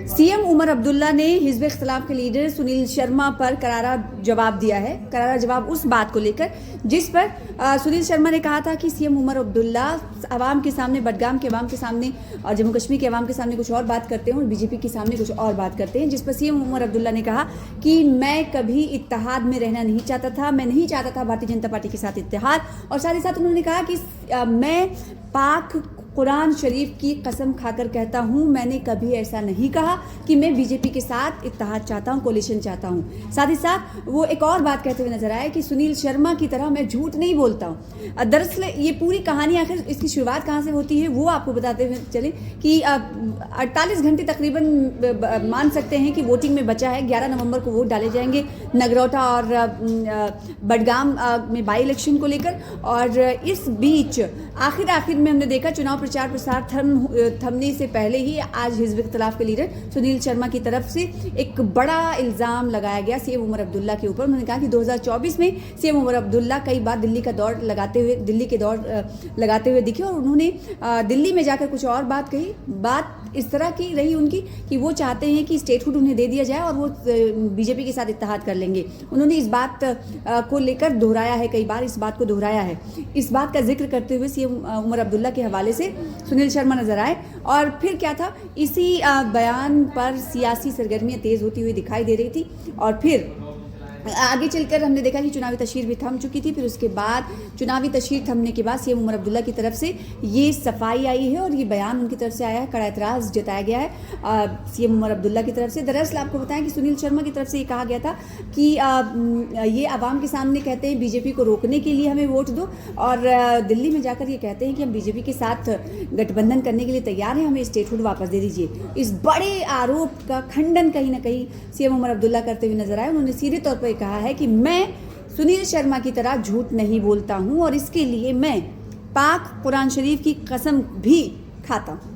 CM Omar Abdullah ने हिज़्ब इख्तिलाफ के leader Sunil Sharma पर करारा जवाब दिया है। करारा जवाब उस बात को लेकर जिस पर सुनील शर्मा ने कहा था कि सीएम उमर अब्दुल्ला आवाम के सामने, बडगाम के आवाम के सामने और जम्मू कश्मीर के आवाम के सामने कुछ और बात करते हैं और बीजेपी के सामने कुछ और बात करते हैं। जिस पर सीएम उमर अब्दुल्ला ने कहा कि मैं कभी इत्तेहाद में रहना नहीं चाहता था, मैं नहीं चाहता था भारतीय जनता पार्टी के साथ इत्तेहाद। और साथ ही साथ उन्होंने कहा कि मैं पाक कुरान शरीफ की कसम खाकर कहता हूं, मैंने कभी ऐसा नहीं कहा कि मैं बीजेपी के साथ इत्तेहाद चाहता हूं, कोलिशन चाहता हूं। साथ ही साथ वो एक और बात कहते हुए नजर आए कि सुनील शर्मा की तरह मैं झूठ नहीं बोलता हूं। दरअसल ये पूरी कहानी आखिर इसकी शुरुआत कहां से होती है वो आपको बताते हुए चले कि 48 घंटे तकरीबन मान सकते हैं कि वोटिंग में बचा है। 11 नवंबर को वोट डाले जाएंगे नगरोटा और बडगाम में बाई इलेक्शन को लेकर। और इस बीच आखिर में हमने देखा चुनाव प्रचार प्रसार थमने से पहले ही आज हिज़्ब इख्तिलाफ के लीडर सुनील शर्मा की तरफ से एक बड़ा इल्ज़ाम लगाया गया सीएम उमर अब्दुल्ला के ऊपर। उन्होंने कहा कि 2024 में सीएम उमर अब्दुल्ला कई बार दिल्ली के दौर लगाते हुए दिखे और उन्होंने दिल्ली में जाकर कुछ और बात कही। बात इस तरह की रही उनकी कि वो चाहते हैं कि स्टेटहुड उन्हें दे दिया जाए और वो बीजेपी के साथ इत्तेहाद कर लेंगे। उन्होंने इस बात को लेकर दोहराया है, कई बार इस बात को दोहराया है। इस बात का जिक्र करते हुए सीएम उमर अब्दुल्ला के हवाले से सुनील शर्मा नजर आए। और फिर क्या था, इसी बयान पर सियासी सरगर्मियां तेज होती हुई दिखाई दे रही थी। और फिर आगे चलकर हमने देखा कि चुनावी तशहीर भी थम चुकी थी। फिर उसके बाद चुनावी तशहीर थमने के बाद सीएम उमर अब्दुल्ला की तरफ से ये सफाई आई है और ये बयान उनकी तरफ से आया है, कड़ा एतराज़ जताया गया है सीएम उमर अब्दुल्ला की तरफ से। दरअसल आपको बताएं कि सुनील शर्मा की तरफ से ये कहा गया था कि ये आवाम के सामने कहते हैं बीजेपी को रोकने के लिए हमें वोट दो और दिल्ली में जाकर ये कहते हैं कि हम बीजेपी के साथ गठबंधन करने के लिए तैयार हैं, हमें स्टेटहुड वापस दे दीजिए। इस बड़े आरोप का खंडन कहीं ना कहीं सीएम उमर अब्दुल्ला करते हुए नजर आए। उन्होंने सीधे तौर पर कहा है कि मैं सुनील शर्मा की तरह झूठ नहीं बोलता हूं और इसके लिए मैं पाक कुरान शरीफ की कसम भी खाता हूं।